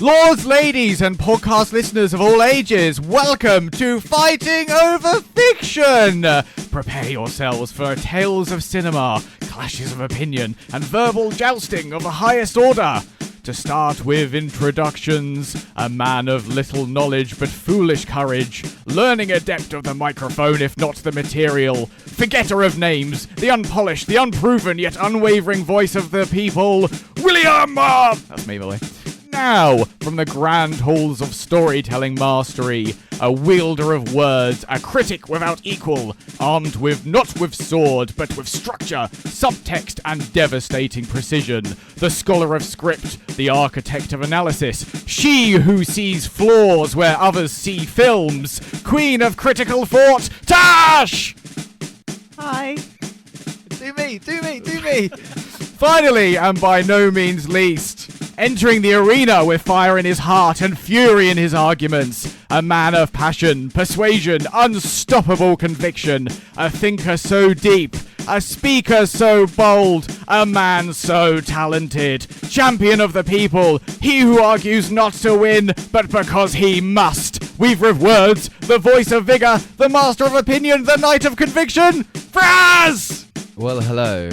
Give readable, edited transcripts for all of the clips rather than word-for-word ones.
Lords, ladies, and podcast listeners of all ages, welcome to Fighting Over Fiction! Prepare yourselves for tales of cinema, clashes of opinion, and verbal jousting of the highest order. To start with introductions, a man of little knowledge but foolish courage, learning adept of the microphone if not the material, forgetter of names, the unpolished, the unproven yet unwavering voice of the people, William! That's me, by the way. Now, from the grand halls of storytelling mastery, a wielder of words, a critic without equal, armed with not with sword, but with structure, subtext, and devastating precision, the scholar of script, the architect of analysis, she who sees flaws where others see films, queen of critical thought, Tash! Hi. Do me! Finally, and by no means least, entering the arena with fire in his heart and fury in his arguments, a man of passion, persuasion, unstoppable conviction, a thinker so deep, a speaker so bold, a man so talented, champion of the people, he who argues not to win, but because he must, weaver of words, the voice of vigour, the master of opinion, the knight of conviction, Fraz! Well, hello.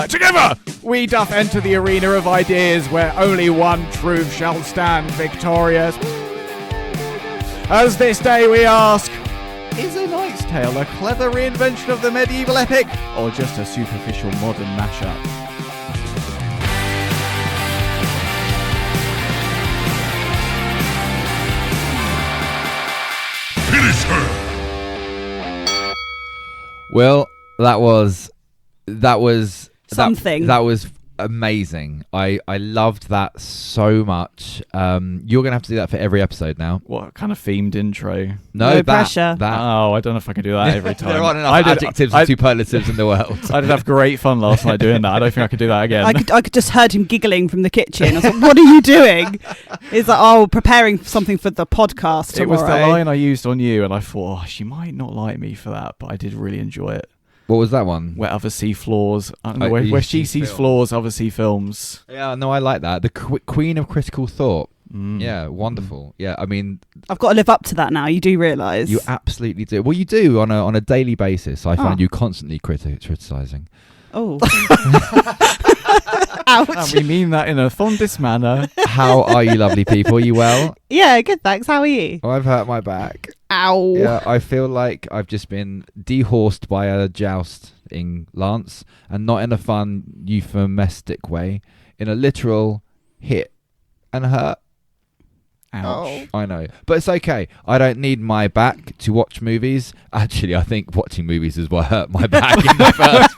Together, we doth enter the arena of ideas where only one truth shall stand victorious. As this day we ask, is A Knight's Tale a clever reinvention of the medieval epic, or just a superficial modern mashup? Finish her! Well, that was something. That was amazing. I loved that so much. You're gonna have to do that for every episode now. What kind of themed intro? No pressure. Oh, I don't know if I can do that every time. There aren't enough adjectives and superlatives in the world. I did have great fun last night doing that. I don't think I could do that again. I could just heard him giggling from the kitchen. I was like, what are you doing? He's like, oh, preparing something for the podcast tomorrow. It was the line I used on you, and I thought, oh, she might not like me for that, but I did really enjoy it. What was that one? Where others see flaws. Where she sees flaws, others see films. Yeah, no, I like that. The queen of critical thought. Yeah, wonderful. Yeah, I mean, I've got to live up to that now. You do realise you absolutely do. Well, you do on a daily basis. I find you constantly criticising. Oh, ouch! And we mean that in a fondest manner. How are you, lovely people? Are you well? Yeah, good. Thanks. How are you? Oh, I've hurt my back. Ow! Yeah, I feel like I've just been dehorsed by a jousting lance, and not in a fun, euphemistic way, in a literal hit and hurt. Ouch. I know, but it's okay. I don't need my back to watch movies. Actually, I think watching movies is what hurt my back in the first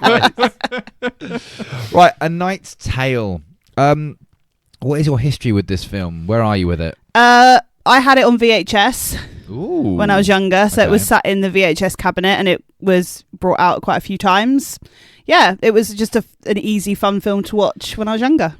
place. Right, A Knight's Tale. What is your history with this film? Where are you with it? I had it on VHS. Ooh. When I was younger, so it was sat in the VHS cabinet, and it was brought out quite a few times. Yeah, it was just an easy, fun film to watch when I was younger.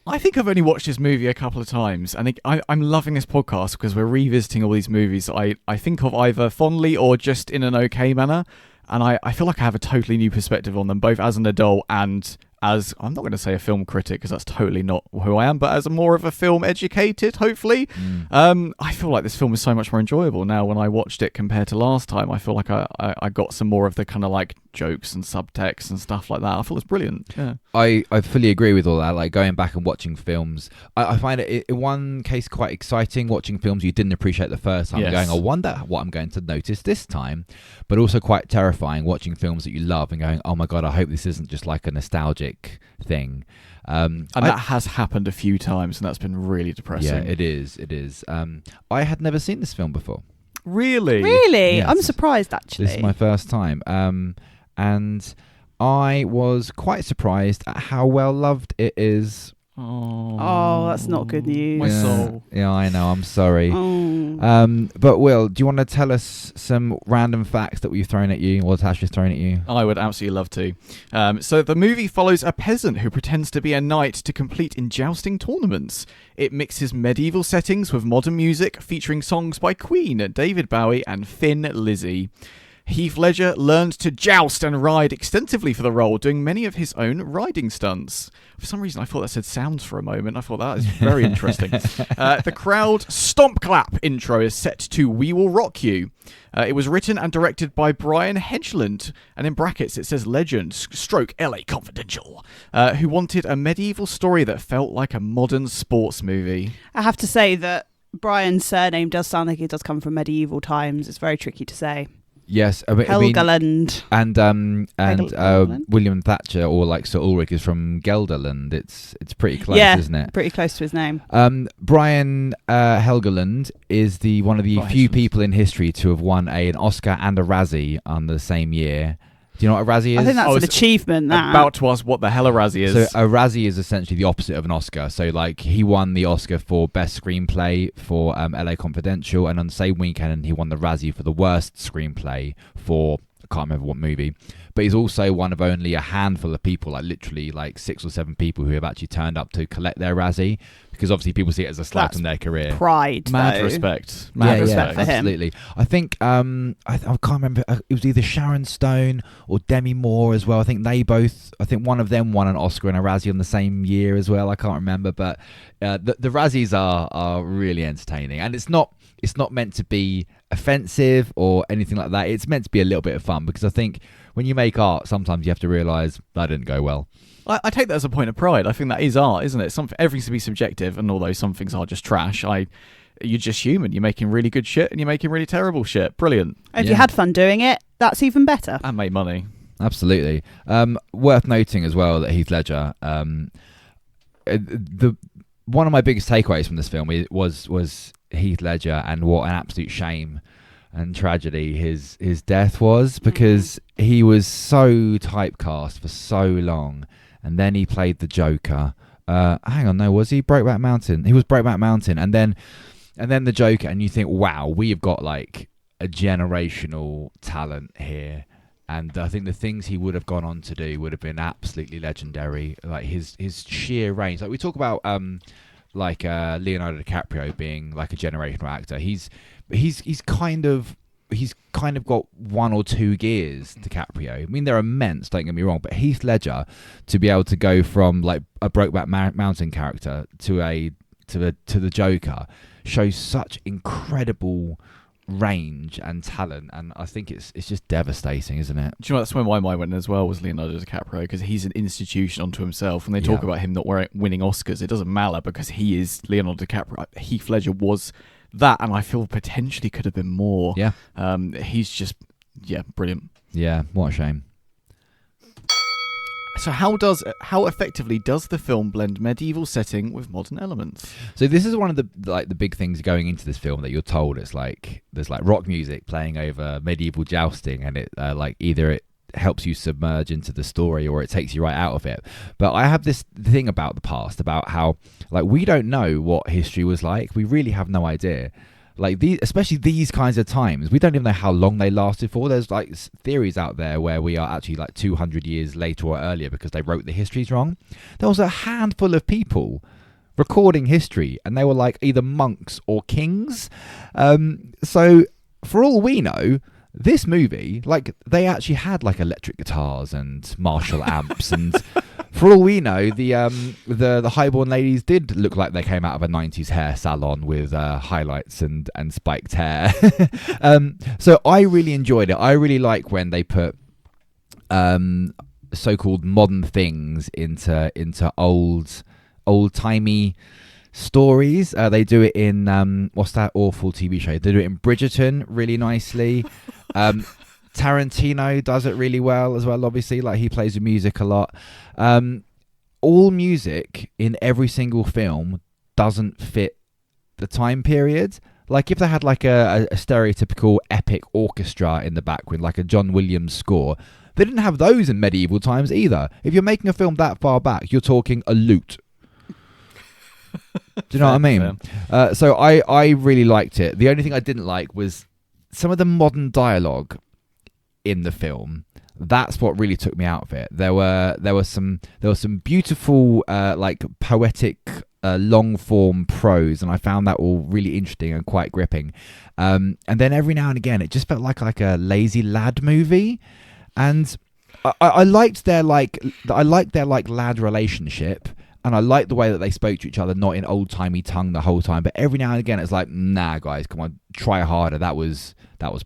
I think I've only watched this movie a couple of times, and I'm loving this podcast because we're revisiting all these movies that I think of either fondly or just in an okay manner, and I feel like I have a totally new perspective on them, both as an adult and as, I'm not going to say a film critic because that's totally not who I am, but as more of a film educated, hopefully. I feel like this film is so much more enjoyable now when I watched it compared to last time. I feel like I got some more of the kind of like jokes and subtext and stuff like that. I thought it was brilliant. Yeah. I fully agree with all that. Like going back and watching films, I find it in one case quite exciting watching films you didn't appreciate the first time. Yes. Going, I wonder what I'm going to notice this time, but also quite terrifying watching films that you love and going, oh my god, I hope this isn't just like a nostalgic thing. And that has happened a few times, and that's been really depressing. Yeah, it is. I had never seen this film before. Really? Yes. I'm surprised, actually. This is my first time. And I was quite surprised at how well loved it is. Oh, that's not good news. My soul. Yeah, I know. I'm sorry. Oh. But Will, do you want to tell us some random facts that we've thrown at you, or Tash has thrown at you? I would absolutely love to. So the movie follows a peasant who pretends to be a knight to compete in jousting tournaments. It mixes medieval settings with modern music, featuring songs by Queen, David Bowie, and Thin Lizzy. Heath Ledger learned to joust and ride extensively for the role, doing many of his own riding stunts. For some reason, I thought that said sounds for a moment. I thought that is very interesting. The crowd stomp clap intro is set to We Will Rock You. It was written and directed by Brian Hedgeland, and in brackets it says Legend, stroke LA Confidential, who wanted a medieval story that felt like a modern sports movie. I have to say that Brian's surname does sound like it does come from medieval times. It's very tricky to say. Yes, Helgeland. And William Thatcher or like Sir Ulrich is from Gelderland. It's pretty close, isn't it? Pretty close to his name. Brian Helgeland is one of the few people in history to have won an Oscar and a Razzie on the same year. Do you know what a Razzie is? I think that's an achievement. That. About to ask what the hell a Razzie is. So a Razzie is essentially the opposite of an Oscar. So like he won the Oscar for Best Screenplay for LA Confidential, and on the same weekend he won the Razzie for the Worst Screenplay for, I can't remember what movie. But he's also one of only a handful of people, like literally like 6 or 7 people who have actually turned up to collect their Razzie, because obviously people see it as a slight on their career. Pride, mad though. respect, mad respect for him. Absolutely. I think I can't remember. It was either Sharon Stone or Demi Moore as well. I think one of them won an Oscar and a Razzie on the same year as well. I can't remember, but the Razzies are really entertaining, and it's not meant to be offensive or anything like that. It's meant to be a little bit of fun, because I think when you make art, sometimes you have to realise that didn't go well. I take that as a point of pride. I think that is art, isn't it? Everything's to be subjective, and although some things are just trash, you're just human. You're making really good shit, and you're making really terrible shit. Brilliant. If you had fun doing it, that's even better. And made money. Absolutely. Worth noting as well that Heath Ledger, one of my biggest takeaways from this film was Heath Ledger, and what an absolute shame and tragedy his death was, because he was so typecast for so long, and then he played the Joker. Was he Brokeback Mountain? He was Brokeback Mountain, and then the Joker, and you think, wow, we have got like a generational talent here. And I think the things he would have gone on to do would have been absolutely legendary. Like his sheer range. Like we talk about Leonardo DiCaprio being like a generational actor. He's kind of got 1 or 2 gears, DiCaprio. I mean, they're immense, don't get me wrong, but Heath Ledger, to be able to go from like a Brokeback Mountain character to the Joker, shows such incredible range and talent, and I think it's just devastating, isn't it? Do you know, that's where my mind went as well, was Leonardo DiCaprio, because he's an institution unto himself. When they talk about him not winning Oscars, it doesn't matter, because he is Leonardo DiCaprio. Heath Ledger was that, and I feel potentially could have been more. He's just brilliant. What a shame. So how effectively does the film blend medieval setting with modern elements? So this is one of the big things going into this film, that you're told it's like there's like rock music playing over medieval jousting, and it either it helps you submerge into the story or it takes you right out of it. But I have this thing about the past, about how like we don't know what history was like. We really have no idea. Like especially these kinds of times, we don't even know how long they lasted for. There's like theories out there where we are actually like 200 years later or earlier, because they wrote the histories wrong. There was a handful of people recording history, and they were like either monks or kings. So for all we know, this movie, like they actually had like electric guitars and Marshall amps, and for all we know, the highborn ladies did look like they came out of a 90s hair salon with highlights and spiked hair. So I really enjoyed it. I really like when they put so-called modern things into old-timey stories. They do it in what's that awful TV show? They do it in Bridgerton really nicely. Tarantino does it really well as well, obviously, like he plays with music a lot. All music in every single film doesn't fit the time period. Like if they had like a stereotypical epic orchestra in the back with like a John Williams score, they didn't have those in medieval times either. If you're making a film that far back, you're talking a lute. Do you know what I mean? So I really liked it. The only thing I didn't like was some of the modern dialogue in the film. That's what really took me out of it. There were some beautiful like poetic long form prose, and I found that all really interesting and quite gripping. And then every now and again, it just felt like a lazy lad movie, and I liked their lad relationship, and I liked the way that they spoke to each other, not in old timey tongue the whole time, but every now and again, it's like, nah, guys, come on, try harder. That was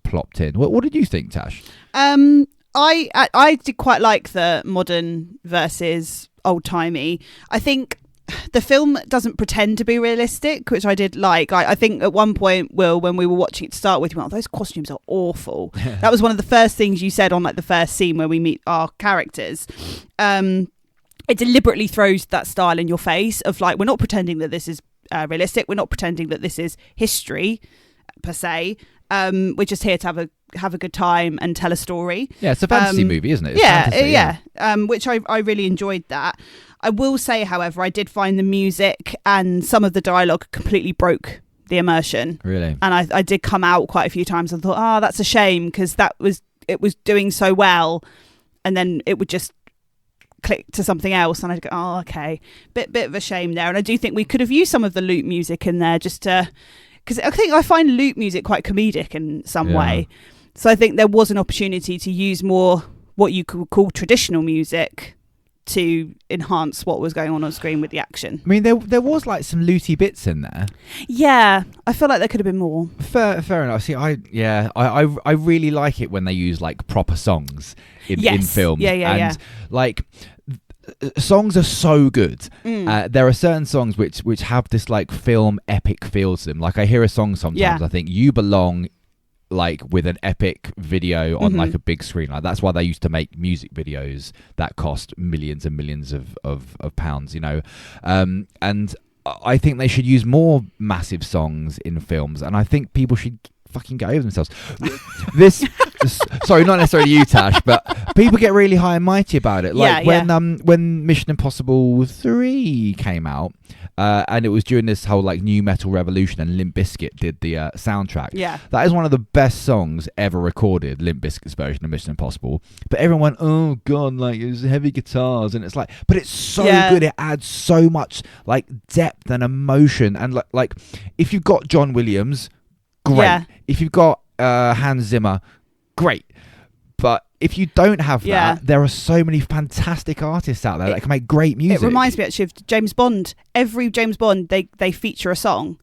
plopped in. What did you think, Tash? I did quite like the modern versus old timey. I think the film doesn't pretend to be realistic, which I did like. I think at one point, Will, when we were watching it to start with, you went, "Oh, those costumes are awful." That was one of the first things you said on like the first scene where we meet our characters. It deliberately throws that style in your face of like, we're not pretending that this is realistic. We're not pretending that this is history per se. We're just here to have a good time and tell a story. Yeah, it's a fantasy movie, isn't it? It's yeah, fantasy, yeah. Which I really enjoyed that. I will say, however, I did find the music and some of the dialogue completely broke the immersion. Really? And I did come out quite a few times and thought, that's a shame, because it was doing so well, and then it would just click to something else, and I'd go, oh, okay, bit of a shame there. And I do think we could have used some of the loop music in there just to, because I think I find loop music quite comedic in some way. So I think there was an opportunity to use more what you could call traditional music to enhance what was going on screen with the action. I mean, there was like some looty bits in there. Yeah, I feel like there could have been more. Fair enough. See, I really like it when they use like proper songs in films. Yeah. Like, songs are so good. There are certain songs which have this like film epic feel to them. Like, I hear a song sometimes, I think You Belong, like with an epic video on like a big screen. Like, that's why they used to make music videos that cost millions and millions of pounds, you know. And I think they should use more massive songs in films, and I think people should fucking get over themselves. Sorry, not necessarily you, Tash, but people get really high and mighty about it. Like when Mission Impossible 3 came out, and it was during this whole like new metal revolution, and Limp Bizkit did the soundtrack. Yeah, that is one of the best songs ever recorded, Limp Bizkit's version of Mission Impossible. But everyone went, "Oh god, like it was heavy guitars," and it's like, but it's so good. It adds so much like depth and emotion, and like if you've got John Williams, great. Yeah. If you've got Hans Zimmer, great. But if you don't have that, there are so many fantastic artists out there that can make great music. It reminds me actually of James Bond. Every James Bond, they feature a song.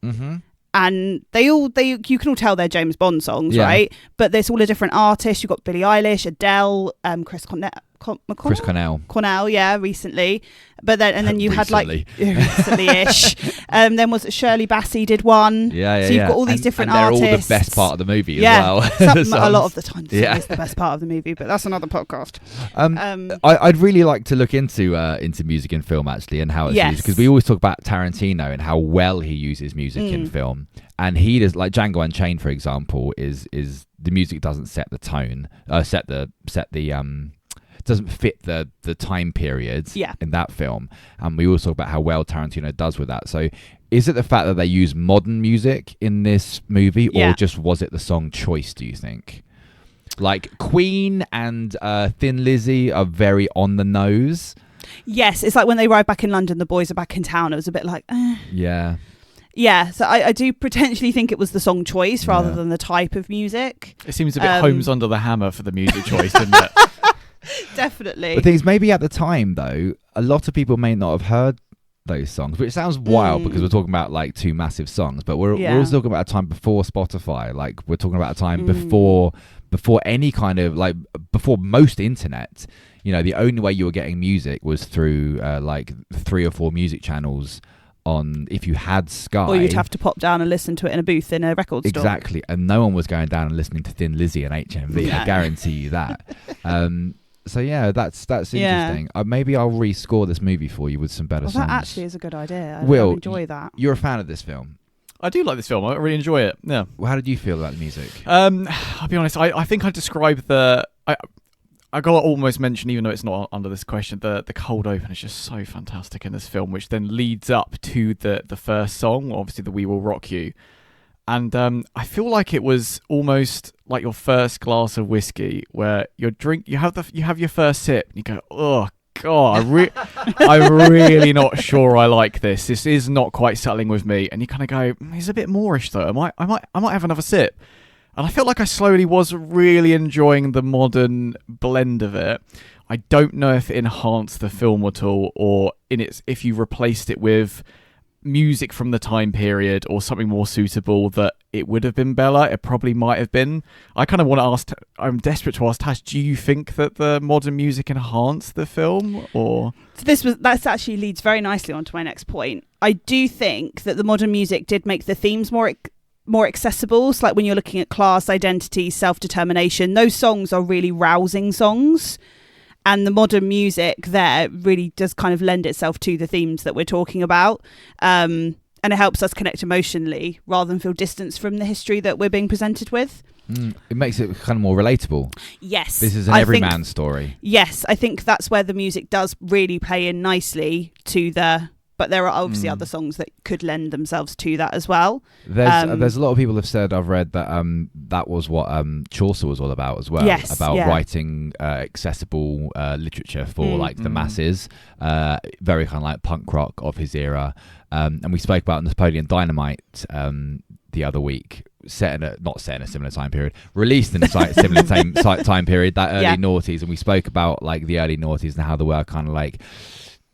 And you can all tell they're James Bond songs, right? But there's all the different artists. You've got Billie Eilish, Adele, Chris Cornell, recently. But then you had like recently-ish. Then was it Shirley Bassey did one? So you've got all these different artists. They're all the best part of the movie as well. A lot of the time, it's the best part of the movie. But that's another podcast. I'd really like to look into music in film actually, and how it's used, because we always talk about Tarantino and how well he uses music in film, and he does, like Django Unchained, for example, is the music doesn't set the tone, doesn't fit the time periods in that film, and we also talk about how well Tarantino does with that. So is it the fact that they use modern music in this movie, or just was it the song choice, do you think? Like Queen and Thin Lizzy are very on the nose. Yes, it's like when they arrive back in London, the boys are back in town. It was a bit like yeah, so I do potentially think it was the song choice rather than the type of music. It seems a bit Holmes under the hammer for the music choice, doesn't it? Definitely. The thing is, maybe at the time though, a lot of people may not have heard those songs, which sounds wild because we're talking about like two massive songs, but we're also talking about a time before Spotify. Like, we're talking about a time before any kind of like, before most internet. You know, the only way you were getting music was through like 3 or 4 music channels on, if you had Sky, or you'd have to pop down and listen to it in a booth in a record store. Exactly, and no one was going down and listening to Thin Lizzy and HMV. I guarantee you that. So yeah, that's interesting. Maybe I'll rescore this movie for you with some better songs. That actually is a good idea. I enjoy that. You're a fan of this film. I do like this film. I really enjoy it. Yeah. Well, how did you feel about the music? I'll be honest. I think I described I got to almost mention, even though it's not under this question, the cold open is just so fantastic in this film, which then leads up to the first song, obviously the We Will Rock You. And I feel like it was almost like your first glass of whiskey, where you have your first sip and you go, oh God, I'm really not sure I like this. This is not quite settling with me. And you kind of go, he's a bit moreish though. I might have another sip. And I felt like I slowly was really enjoying the modern blend of it. I don't know if it enhanced the film at all, or if you replaced it with music from the time period or something more suitable, that it would have been better. It probably might have been. I kind of want to ask, I'm desperate to ask Tash, do you think that the modern music enhanced the film? Or that actually leads very nicely on to my next point. I do think that the modern music did make the themes more accessible. So like when you're looking at class, identity, self-determination, those songs are really rousing songs. And the modern music there really does kind of lend itself to the themes that we're talking about. And it helps us connect emotionally rather than feel distanced from the history that we're being presented with. It makes it kind of more relatable. Yes. This is an everyman story. Yes, I think that's where the music does really play in nicely to the... But there are obviously other songs that could lend themselves to that as well. There's a lot of people have said, I've read, that that was what Chaucer was all about as well. Yes, about writing accessible literature for like the masses. Very kind of like punk rock of his era. And we spoke about Napoleon Dynamite the other week. Not set in a similar time period, released in a similar time period, that early noughties. And we spoke about like the early noughties and how they were kind of like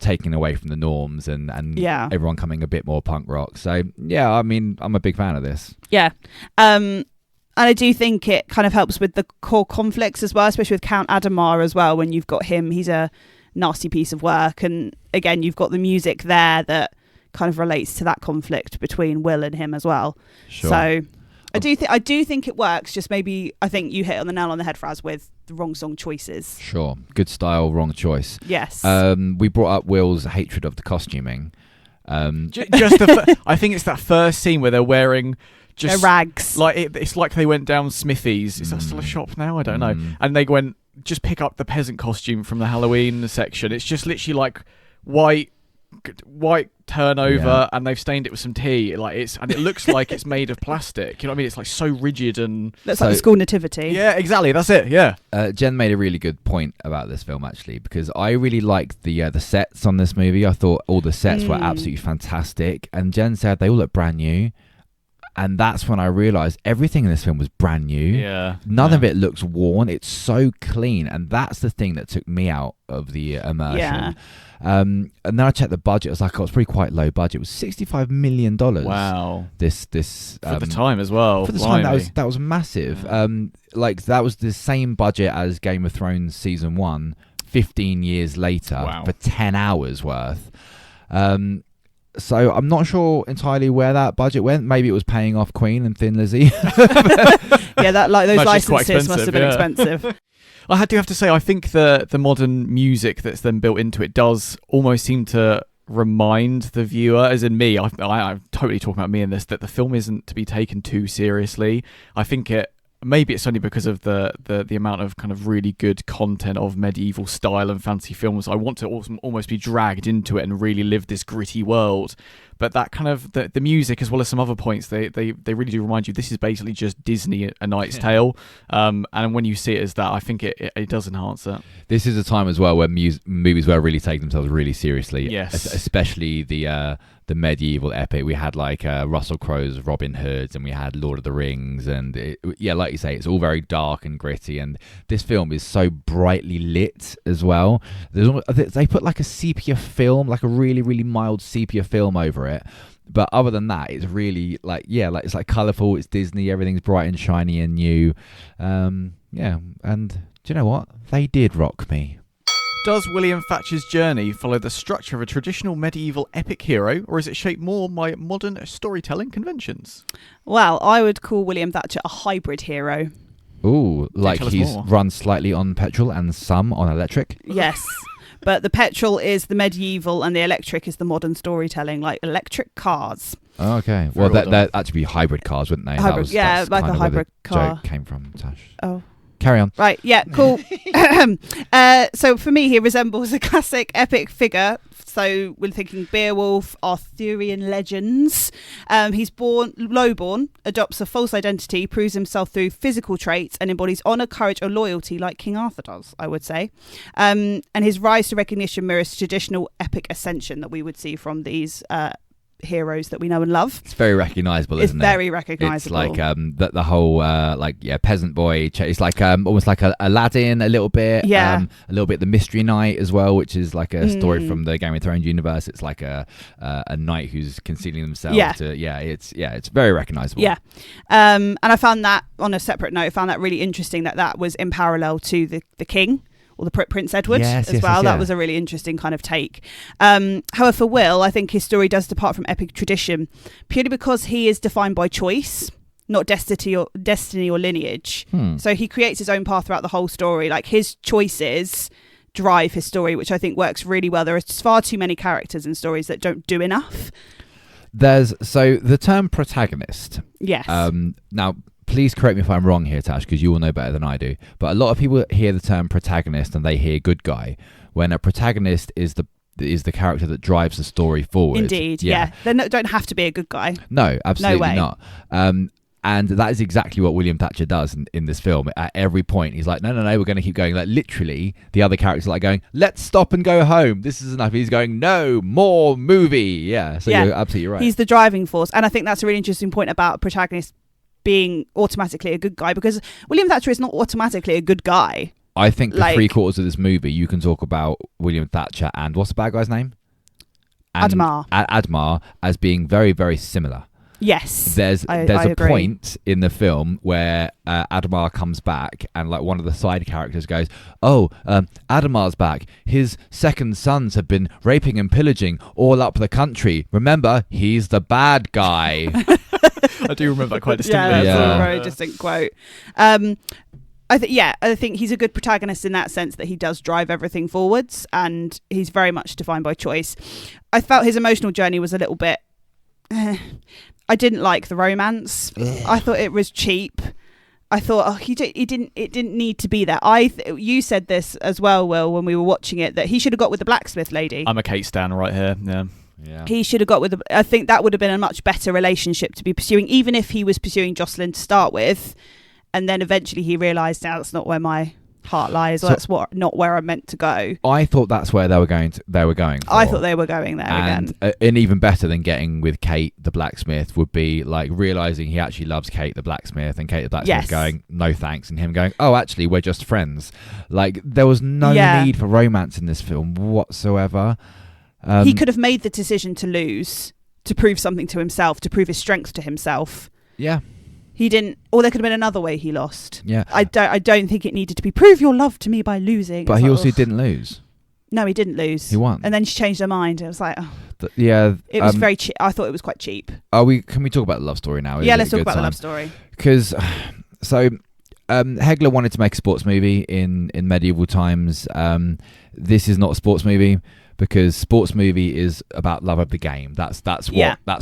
taking away from the norms and everyone coming a bit more punk rock. So yeah, I mean, I'm a big fan of this. Yeah. And I do think it kind of helps with the core conflicts as well, especially with Count Adhemar as well. When you've got him, he's a nasty piece of work, and again you've got the music there that kind of relates to that conflict between Will and him as well. Sure. So I do think it works. Just maybe I think you hit on the nail on the head, Fraz, with the wrong song choices. Sure. Good style, wrong choice. Yes. We brought up Will's hatred of the costuming. I think it's that first scene where they're wearing just their rags. Like it's like they went down Smithy's. Is that still a shop now? I don't know. And they went just pick up the peasant costume from the Halloween section. It's just literally like white turnover, and they've stained it with some tea. And it looks like it's made of plastic. You know what I mean? It's like so rigid and looks like the school nativity. Yeah, exactly. That's it. Yeah. Jen made a really good point about this film actually, because I really liked the sets on this movie. I thought all the sets were absolutely fantastic, and Jen said they all look brand new. And that's when I realised everything in this film was brand new. Yeah. None of it looks worn. It's so clean. And that's the thing that took me out of the immersion. Yeah. And then I checked the budget. I was like, it was pretty quite low budget. It was $65 million. Wow. This for the time as well. For the time, that was massive. That was the same budget as Game of Thrones season 1, 15 years later for 10 hours worth. So I'm not sure entirely where that budget went. Maybe it was paying off Queen and Thin Lizzy. Yeah, those licenses must have been expensive. I do have to say, I think the modern music that's then built into it does almost seem to remind the viewer, as in me, I'm totally talking about me in this, that the film isn't to be taken too seriously. I think maybe it's only because of the amount of kind of really good content of medieval style and fantasy films. I want to almost be dragged into it and really live this gritty world. But that kind of the music, as well as some other points, they really do remind you this is basically just Disney A Knight's Tale. And when you see it as that, I think it does enhance that. This is a time as well where movies were really taking themselves really seriously. Yes, especially the medieval epic. We had like Russell Crowe's Robin Hood, and we had Lord of the Rings, and like you say, it's all very dark and gritty. And this film is so brightly lit as well. They put like a sepia film, like a really really mild sepia film over it. But other than that, it's really it's like colourful. It's Disney. Everything's bright and shiny and new. And do you know what? They did rock me. Does William Thatcher's journey follow the structure of a traditional medieval epic hero, or is it shaped more by modern storytelling conventions? Well, I would call William Thatcher a hybrid hero. Ooh, like he's run slightly on petrol and some on electric? Yes. But the petrol is the medieval and the electric is the modern storytelling, like electric cars. Oh, okay. Well, they'd actually be hybrid cars, wouldn't they? Hybrid, that's like a hybrid car. Joke came from, Tash. Oh. Carry on. Right, yeah, cool. So for me, he resembles a classic epic figure. So we're thinking Beowulf, Arthurian legends. He's lowborn, adopts a false identity, proves himself through physical traits, and embodies honour, courage, or loyalty like King Arthur does, I would say. And his rise to recognition mirrors traditional epic ascension that we would see from these heroes that we know and love. It's very recognisable, isn't it? It's very recognisable. It's like the whole peasant boy. It's like almost like Aladdin a little bit. Yeah. A little bit the Mystery Knight as well, which is like a story from the Game of Thrones universe. It's like a knight who's concealing themselves. It's very recognisable. Yeah. And I found that, on a separate note, really interesting that was in parallel to the king. Or the Prince Edward as well. That was a really interesting kind of take. However, for Will, I think his story does depart from epic tradition purely because he is defined by choice, not destiny or lineage. So he creates his own path throughout the whole story. Like, his choices drive his story, which I think works really well. There are far too many characters in stories that don't do enough. So the term protagonist. Yes. Now, please correct me if I'm wrong here, Tash, because you will know better than I do. But a lot of people hear the term protagonist and they hear good guy, when a protagonist is the character that drives the story forward. Indeed, yeah. They don't have to be a good guy. No, absolutely No way. not. And that is exactly what William Thatcher does in this film. At every point, he's like, no, we're going to keep going. Like, literally, the other characters are like going, let's stop and go home. This is enough. He's going, no, more movie. Yeah, so you're absolutely right. He's the driving force. And I think that's a really interesting point about a protagonist being automatically a good guy, because William Thatcher is not automatically a good guy. I think for 3/4 of this movie, you can talk about William Thatcher and what's the bad guy's name? Admar. Admar as being very, very similar. Yes, there's I a agree. point in the film where Admar comes back and like one of the side characters goes, "Oh, Admar's back. His second sons have been raping and pillaging all up the country. Remember, he's the bad guy." I do remember that quite distinctly. Yeah, that's a very distinct quote. I think he's a good protagonist in that sense, that he does drive everything forwards, and he's very much defined by choice. I felt his emotional journey was a little bit. I didn't like the romance. I thought it was cheap. I thought, it didn't need to be there. You said this as well, Will, when we were watching it, that he should have got with the blacksmith lady. I'm a Kate stan right here. Yeah. He should have got with I think that would have been a much better relationship to be pursuing, even if he was pursuing Jocelyn to start with, and then eventually he realised, now that's not where my heart lies, or that's not where I'm meant to go. I thought that's where they were going for. I thought they were going there and, again. And even better than getting with Kate the blacksmith would be like realising he actually loves Kate the blacksmith, and Kate the blacksmith going, no thanks, and him going, oh, actually we're just friends. Like, there was no need for romance in this film whatsoever. He could have made the decision to lose, to prove something to himself, to prove his strength to himself. Yeah. He didn't, or there could have been another way he lost. Yeah. I don't think it needed to be prove your love to me by losing. But he also didn't lose. No, he didn't lose. He won. And then she changed her mind. It was like, it was very cheap. I thought it was quite cheap. Can we talk about the love story now? Let's talk about the love story. Because, Hegler wanted to make a sports movie in medieval times. This is not a sports movie, because sports movie is about love of the game. That's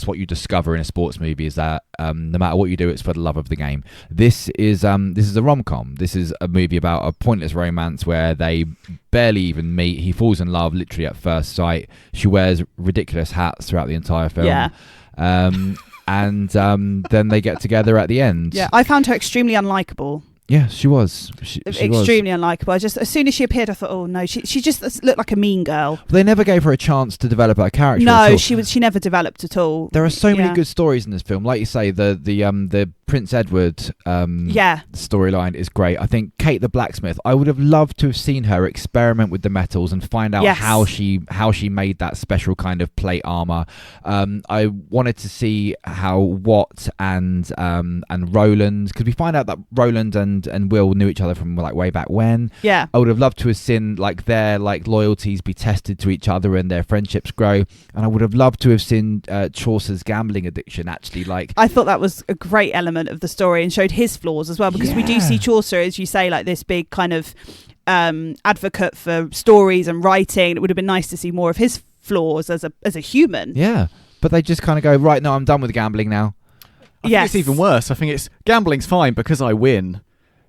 what you discover in a sports movie, is that no matter what you do, it's for the love of the game. This is a rom-com. This is a movie about a pointless romance where they barely even meet. He falls in love literally at first sight. She wears ridiculous hats throughout the entire film. Yeah. And then they get together at the end. Yeah, I found her extremely unlikable. Yeah, she was. She extremely unlikable. Just as soon as she appeared, I thought, oh no, she just looked like a mean girl. They never gave her a chance to develop her character. No, she never developed at all. There are so many good stories in this film. Like you say, the Prince Edward storyline is great. I think Kate the blacksmith, I would have loved to have seen her experiment with the metals and find out how she made that special kind of plate armor. I wanted to see how Watt and Roland, because we find out that Roland and Will knew each other from like way back when. Yeah, I would have loved to have seen like their like loyalties be tested to each other and their friendships grow. And I would have loved to have seen Chaucer's gambling addiction actually. Like, I thought that was a great element of the story and showed his flaws as well, because we do see Chaucer, as you say, like this big kind of advocate for stories and writing. It would have been nice to see more of his flaws as a human. Yeah, but they just kind of go, right, no, I'm done with gambling now. I think it's even worse. I think it's gambling's fine because I win.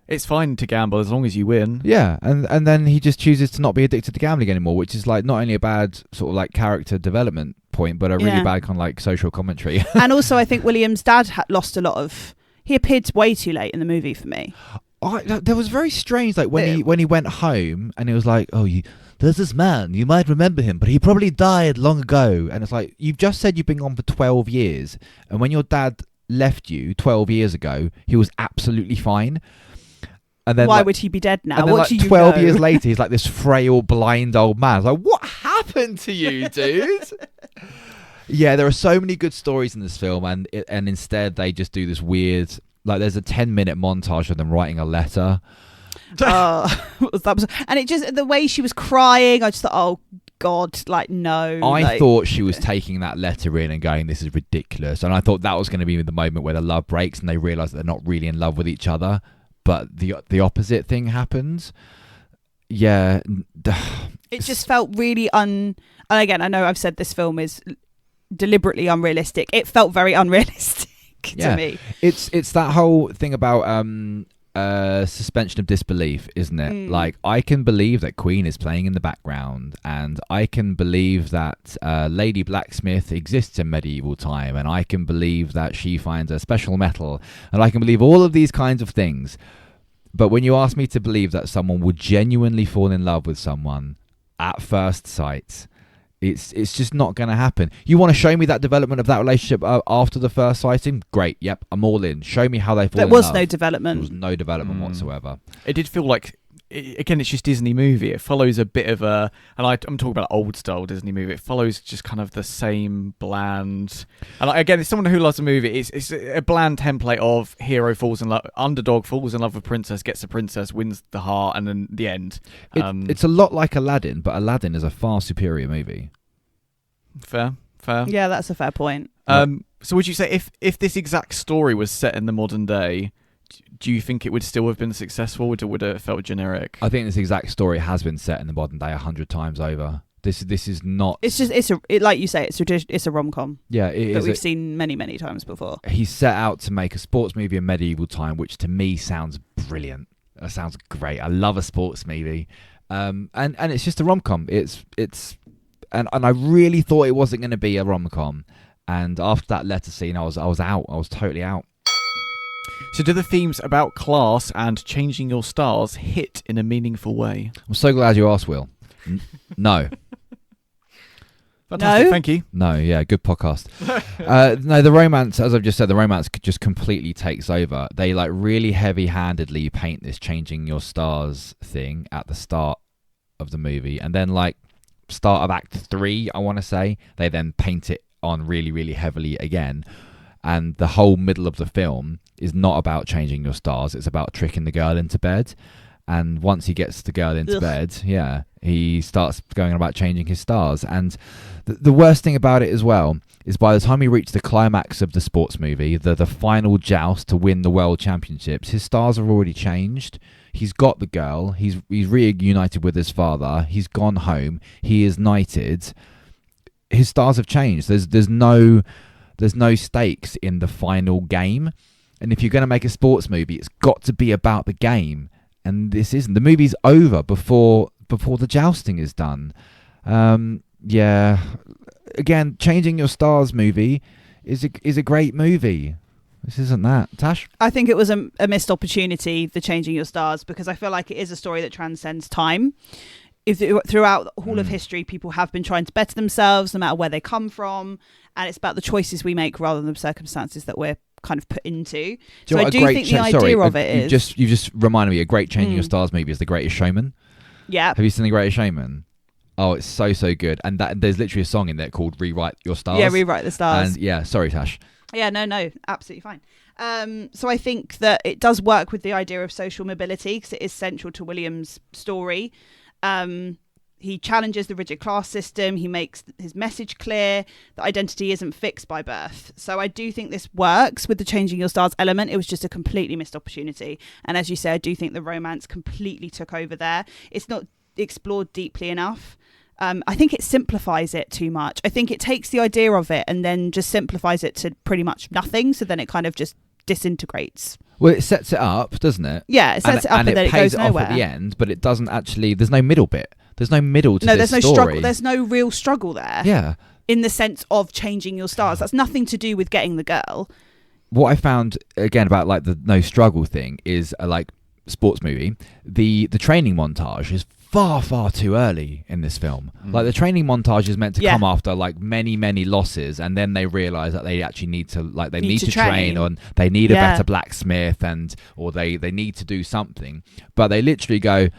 It's fine to gamble as long as you win. Yeah, and then he just chooses to not be addicted to gambling anymore, which is like not only a bad sort of like character development point, but a really bad kind of like social commentary. And also, I think William's dad lost a lot of. He appeared way too late in the movie for me. There was very strange, like when he went home and it was like, there's this man, you might remember him, but he probably died long ago. And it's like, you've just said you've been gone for 12 years, and when your dad left you 12 years ago, he was absolutely fine. And then, why would he be dead now? And then, what do you 12 know? years later, he's like this frail, blind old man. It's like, what happened to you, dude? Yeah, there are so many good stories in this film, and instead they just do this weird, like there's a 10-minute montage of them writing a letter. And it just, the way she was crying, I just thought, oh God, like no. I thought she was taking that letter in and going, this is ridiculous. And I thought that was going to be the moment where the love breaks and they realise that they're not really in love with each other. But the opposite thing happens. Yeah. It just felt really and again, I know I've said this film is deliberately unrealistic. It felt very unrealistic to me. It's that whole thing about suspension of disbelief, isn't it? Like, I can believe that Queen is playing in the background, and I can believe that Lady Blacksmith exists in medieval time, and I can believe that she finds a special metal, and I can believe all of these kinds of things. But when you ask me to believe that someone would genuinely fall in love with someone at first sight, it's just not going to happen. You want to show me that development of that relationship after the first sighting? Great, yep, I'm all in. Show me how they fall in love. There was no development. There was no development whatsoever. It did feel like, again, it's just Disney movie. It follows a bit of a, and I'm talking about old style Disney movie. It follows just kind of the same bland. And again, it's someone who loves a movie. It's a bland template of hero falls in love, underdog falls in love with princess, gets a princess, wins the heart, and then the end. It's a lot like Aladdin, but Aladdin is a far superior movie. Fair. Yeah, that's a fair point. So would you say if this exact story was set in the modern day, do you think it would still have been successful, or would it have felt generic? I think this exact story has been set in the modern day 100 times over. This is not. It's just like you say, it's a rom-com. Yeah, it that is. We've seen many times before. He set out to make a sports movie in medieval time, which to me sounds brilliant. That sounds great. I love a sports movie, and it's just a rom-com. And I really thought it wasn't going to be a rom-com, and after that letter scene, I was out. I was totally out. So do the themes about class and changing your stars hit in a meaningful way? I'm so glad you asked, Will. No. Fantastic, No? thank you. No, yeah, good podcast. No, the romance, as I've just said, the romance just completely takes over. They like really heavy-handedly paint this changing your stars thing at the start of the movie, and then like start of Act 3, I want to say, they then paint it on really, really heavily again. And the whole middle of the film is not about changing your stars. It's about tricking the girl into bed. And once he gets the girl into bed, he starts going on about changing his stars. And the worst thing about it as well is by the time he reached the climax of the sports movie, the final joust to win the world championships, his stars have already changed. He's got the girl. He's reunited with his father. He's gone home. He is knighted. His stars have changed. There's no stakes in the final game. And if you're going to make a sports movie, it's got to be about the game. And this isn't. The movie's over before the jousting is done. Yeah. Again, Changing Your Stars movie is a great movie. This isn't that. Tash? I think it was a missed opportunity, the Changing Your Stars, because I feel like it is a story that transcends time. Throughout all of history, people have been trying to better themselves, no matter where they come from, and it's about the choices we make rather than the circumstances that we're kind of put into. So I do think the idea of it is... You just reminded me, a great Changing Your Stars movie is The Greatest Showman. Yeah. Have you seen The Greatest Showman? Oh, it's so good. And there's literally a song in there called Rewrite Your Stars. Yeah, Rewrite the Stars. And yeah, sorry, Tash. Yeah, no, absolutely fine. So I think that it does work with the idea of social mobility because it is central to William's story. He challenges the rigid class system. He makes his message clear that identity isn't fixed by birth. So I do think this works with the Changing Your Stars element. It was just a completely missed opportunity. And as you said, I do think the romance completely took over there. It's not explored deeply enough. I think it simplifies it too much. I think it takes the idea of it and then just simplifies it to pretty much nothing. So then it kind of just disintegrates. Well, it sets it up, doesn't it? Yeah, it sets it up and then it pays goes it nowhere. off at the end, but it doesn't actually. There's no middle bit. There's no middle to No, this there's no story. struggle. There's no real struggle there. Yeah. In the sense of changing your stars. That's nothing to do with getting the girl. What I found again about like the no struggle thing is like sports movie. The training montage is far too early in this film. Like the training montage is meant to come after like many losses, and then they realize that they actually need to need to train on, they need a better blacksmith, or they need to do something. But they literally go,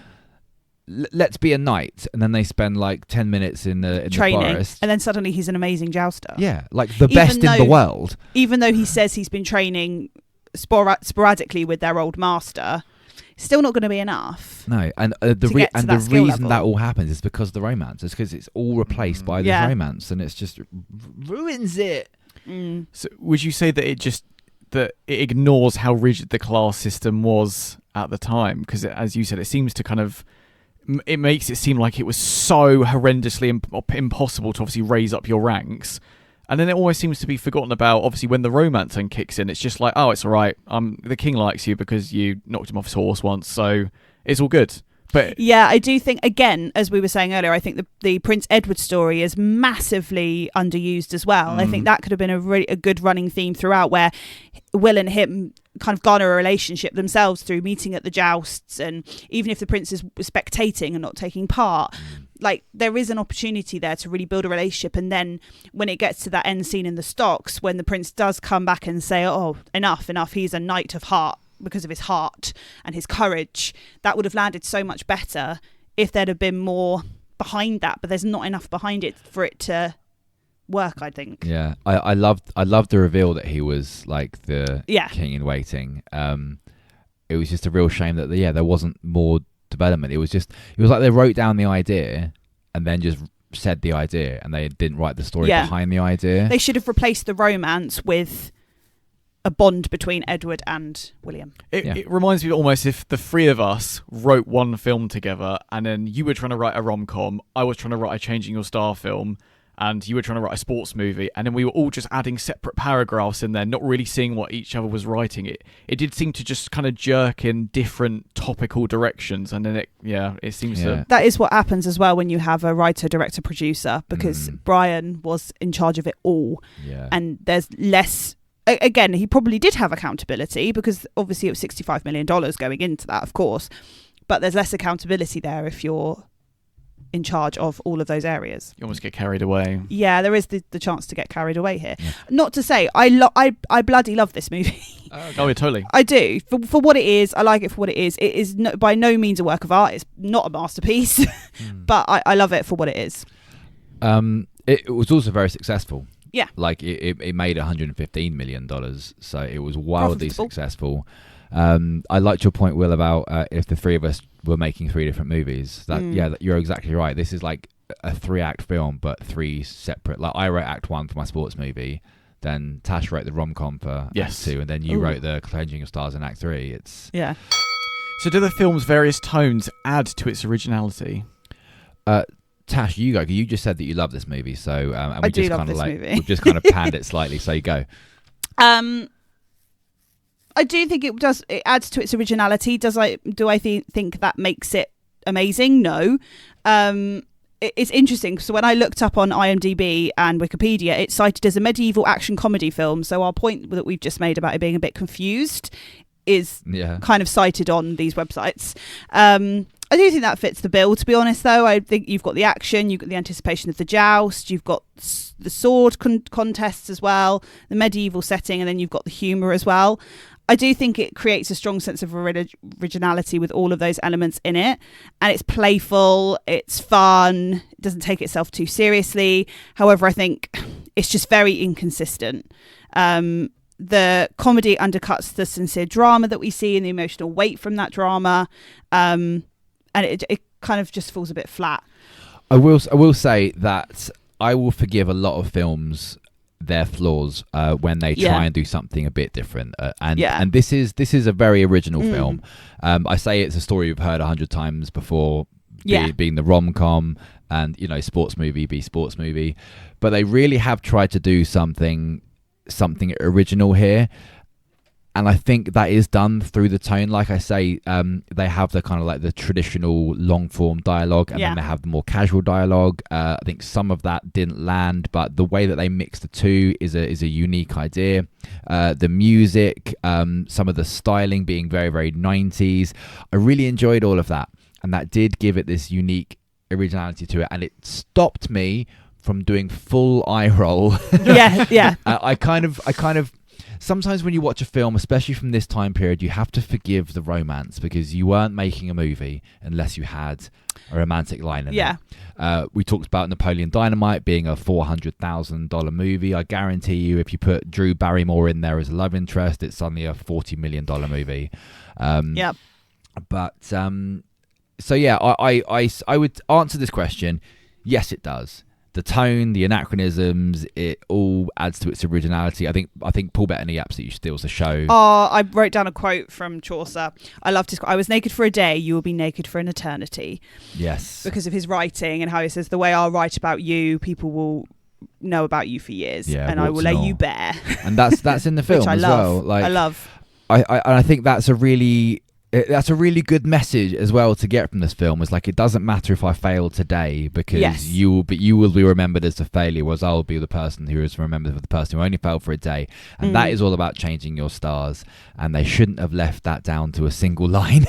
let's be a knight, and then they spend like 10 minutes in the training, forest, and then suddenly he's an amazing jouster. Yeah, like the best in the world. Even though he says he's been training sporadically with their old master, still not going to be enough. No, and the reason that all happens is because of the romance. It's because it's all replaced by this romance, and it's just ruins it. So would you say that it ignores how rigid the class system was at the time? Because as you said, it seems to kind of, it makes it seem like it was so horrendously impossible to obviously raise up your ranks. And then it always seems to be forgotten about. Obviously, when the romance then kicks in, it's just like, oh, it's all right. The king likes you because you knocked him off his horse once, so it's all good. But yeah, I do think, again, as we were saying earlier, I think the Prince Edward story is massively underused as well. I think that could have been a good running theme throughout, where Will and him kind of garner a relationship themselves through meeting at the jousts, and even if the prince is spectating and not taking part, like there is an opportunity there to really build a relationship. And then when it gets to that end scene in the stocks, when the prince does come back and say, oh, enough, he's a knight of heart because of his heart and his courage, that would have landed so much better if there'd have been more behind that. But there's not enough behind it for it to work, I think. Yeah, I loved the reveal that he was like the king in waiting. It was just a real shame that there wasn't more development. It was like they wrote down the idea and then just said the idea, and they didn't write the story behind the idea. They should have replaced the romance with a bond between Edward and William. It reminds me almost if the three of us wrote one film together, and then you were trying to write a rom-com, I was trying to write a Changing Your Star film, and you were trying to write a sports movie, and then we were all just adding separate paragraphs in there, not really seeing what each other was writing. It did seem to just kind of jerk in different topical directions, and then it seems to... That is what happens as well when you have a writer, director, producer, because Brian was in charge of it all, and there's less... Again, he probably did have accountability, because obviously it was $65 million going into that, of course, but there's less accountability there if you're in charge of all of those areas. You almost get carried away. Yeah, there is the chance to get carried away here. Not to say I bloody love this movie. Oh, yeah, totally. I do. For what it is, I like it for what it is. It is by no means a work of art. It's not a masterpiece, but I love it for what it is. It was also very successful. Yeah. Like it made $115 million, so it was wildly successful. I liked your point, Will, about if the three of us were making three different movies. That you're exactly right. This is like a 3-act film, but 3 separate. Like I wrote Act 1 for my sports movie, then Tash wrote the rom-com for Act 2, and then you wrote the Changing of Stars in Act 3. It's So do the film's various tones add to its originality? Tash, you go. You just said that you love this movie, so and I do love this movie. We've just kind of panned it slightly. So you go. I do think it adds to its originality. Do I think that makes it amazing? No. It's interesting. So when I looked up on IMDb and Wikipedia, it's cited as a medieval action comedy film. So our point that we've just made about it being a bit confused is kind of cited on these websites. I do think that fits the bill, to be honest, though. I think you've got the action, you've got the anticipation of the joust, you've got the sword contests as well, the medieval setting, and then you've got the humour as well. I do think it creates a strong sense of originality with all of those elements in it. And it's playful, it's fun, it doesn't take itself too seriously. However, I think it's just very inconsistent. The comedy undercuts the sincere drama that we see and the emotional weight from that drama. And it kind of just falls a bit flat. I will say that I will forgive a lot of films their flaws when they try and do something a bit different, and this is a very original film. I say it's a story you've heard 100 times before, being the rom-com, and sports movie be sports movie, but they really have tried to do something original here. And I think that is done through the tone. Like I say, they have the kind of like the traditional long form dialogue, and then they have the more casual dialogue. I think some of that didn't land, but the way that they mix the two is a unique idea. The music, some of the styling being very, very 90s. I really enjoyed all of that, and that did give it this unique originality to it, and it stopped me from doing full eye roll. Yeah. I kind of sometimes when you watch a film, especially from this time period, you have to forgive the romance, because you weren't making a movie unless you had a romantic line in it. We talked about Napoleon Dynamite being a $400,000 movie. I guarantee you, if you put Drew Barrymore in there as a love interest, it's suddenly a $40 million movie. But so yeah, I would answer this question. Yes, it does. The tone, the anachronisms, it all adds to its originality. I think Paul Bettany absolutely steals the show. I wrote down a quote from Chaucer. I love to. I was naked for a day, you will be naked for an eternity. Yes. Because of his writing and how he says, the way I'll write about you, people will know about you for years, and I will lay you bare. And that's in the film Which I as love. well. Like, I love. I think that's a really good message as well to get from this film. Is like, it doesn't matter if I fail today, because you will be remembered as the failure, whereas I'll be the person who is remembered for the person who only failed for a day. And that is all about changing your stars, and they shouldn't have left that down to a single line.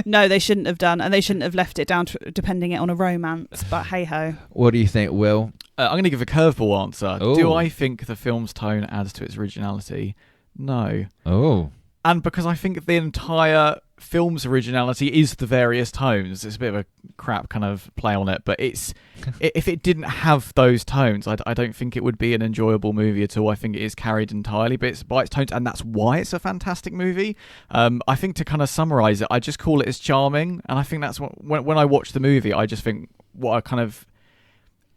No, they shouldn't have done, and they shouldn't have left it down to depending it on a romance, but hey ho. What do you think, Will? I'm going to give a curveball answer. Ooh. Do I think the film's tone adds to its originality? No. Oh. And because I think the entire film's originality is the various tones. It's a bit of a crap kind of play on it, but if it didn't have those tones, I don't think it would be an enjoyable movie at all. I think it is carried entirely by its tones, and that's why it's a fantastic movie. I think, to kind of summarize it, I just call it as charming, and I think that's what, when I watch the movie, I just think what a kind of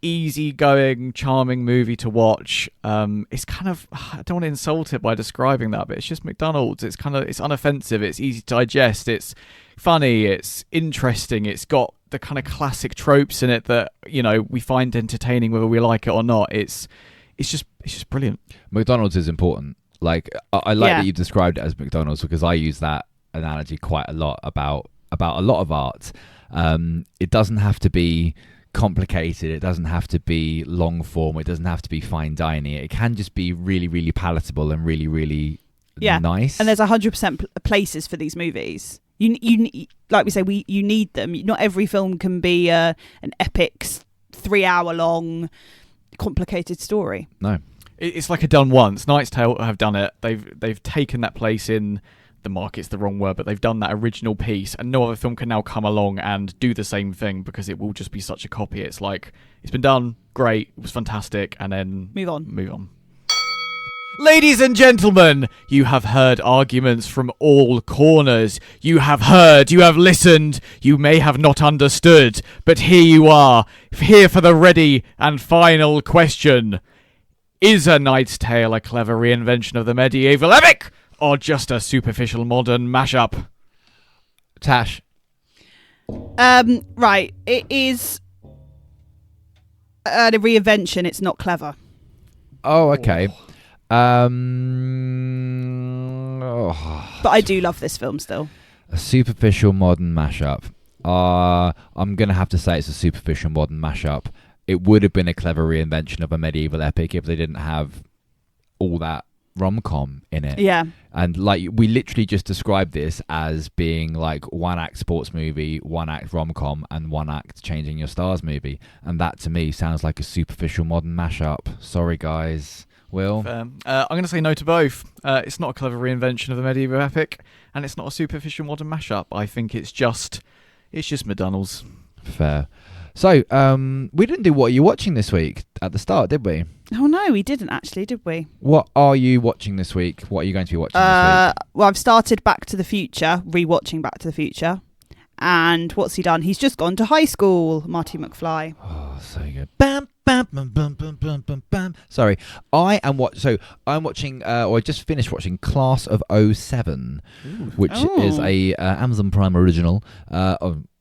easygoing, charming movie to watch. It's kind of, I don't want to insult it by describing that, but it's just McDonald's. It's unoffensive, it's easy to digest, it's funny, it's interesting, it's got the kind of classic tropes in it that, you know, we find entertaining whether we like it or not. It's just brilliant. McDonald's is important. Like, I like that you described it as McDonald's, because I use that analogy quite a lot about a lot of art. It doesn't have to be complicated, it doesn't have to be long form, it doesn't have to be fine dining. It can just be really, really palatable and really, really nice. And there's 100% places for these movies. You like we say, you need them. Not every film can be an epic 3-hour long complicated story. No, it's like a done once. Knight's Tale have done it. They've taken that place in the market's the wrong word, but they've done that original piece, and no other film can now come along and do the same thing, because it will just be such a copy. It's like, it's been done, great, it was fantastic, and then move on. Ladies and gentlemen, you have heard arguments from all corners. You have heard, you have listened, you may have not understood, but here you are, here for the ready and final question. Is A Knight's Tale a clever reinvention of the medieval epic, or just a superficial modern mashup? Tash. Right, it is a reinvention. It's not clever. Oh, okay. But I do love this film still. A superficial modern mashup. I'm going to have to say it's a superficial modern mashup. It would have been a clever reinvention of a medieval epic if they didn't have all that rom-com in it. Yeah. And like, we literally just described this as being like 1-act sports movie, 1-act rom-com, and 1-act changing your stars movie. And that to me sounds like a superficial modern mashup. Sorry, guys. Will? I'm going to say no to both. It's not a clever reinvention of the medieval epic, and it's not a superficial modern mashup. I think it's just McDonald's. Fair. So, we didn't do What Are You Watching this week at the start, did we? Oh, no, we didn't actually, did we? What are you watching this week? What are you going to be watching this week? Well, I've started Back to the Future, rewatching Back to the Future. And what's he done? He's just gone to high school, Marty McFly. Oh, so good. Bam, bam, bam, bam, bam, bam, bam, bam. Sorry, I'm watching, or I just finished watching Class of '07, which is a Amazon Prime original.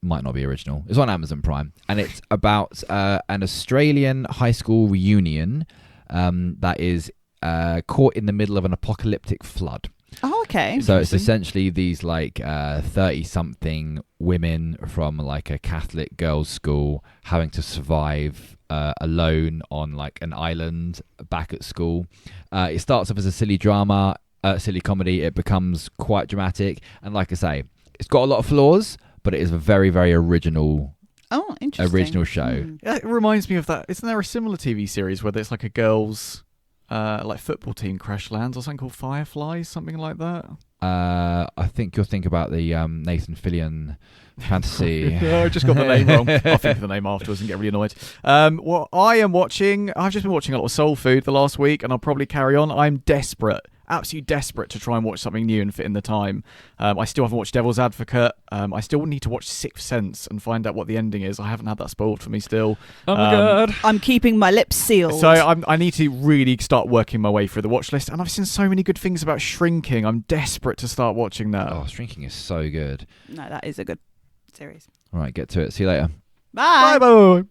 Might not be original. It's on Amazon Prime, and it's about an Australian high school reunion that is caught in the middle of an apocalyptic flood. Oh, okay. So it's essentially these like 30-something women from like a Catholic girls' school having to survive alone on like an island back at school. It starts off as a silly drama, silly comedy. It becomes quite dramatic, and like I say, it's got a lot of flaws, but it is a very, very original show. Yeah, it reminds me of that. Isn't there a similar TV series where it's like a girls' like football team crash lands or something called Fireflies, something like that? I think you'll think about the Nathan Fillion fantasy. I just got the name wrong. I'll think of the name afterwards and get really annoyed. What I am watching, I've just been watching a lot of soul food the last week, and I'll probably carry on. I'm absolutely desperate to try and watch something new and fit in the time. I still haven't watched Devil's Advocate. I still need to watch Sixth Sense and find out what the ending is. I haven't had that spoiled for me still. Oh my god! I'm keeping my lips sealed. So I need to really start working my way through the watch list, and I've seen so many good things about Shrinking. I'm desperate to start watching that. Oh, Shrinking is so good. No, that is a good series. All right, get to it. See you later. Bye. Bye.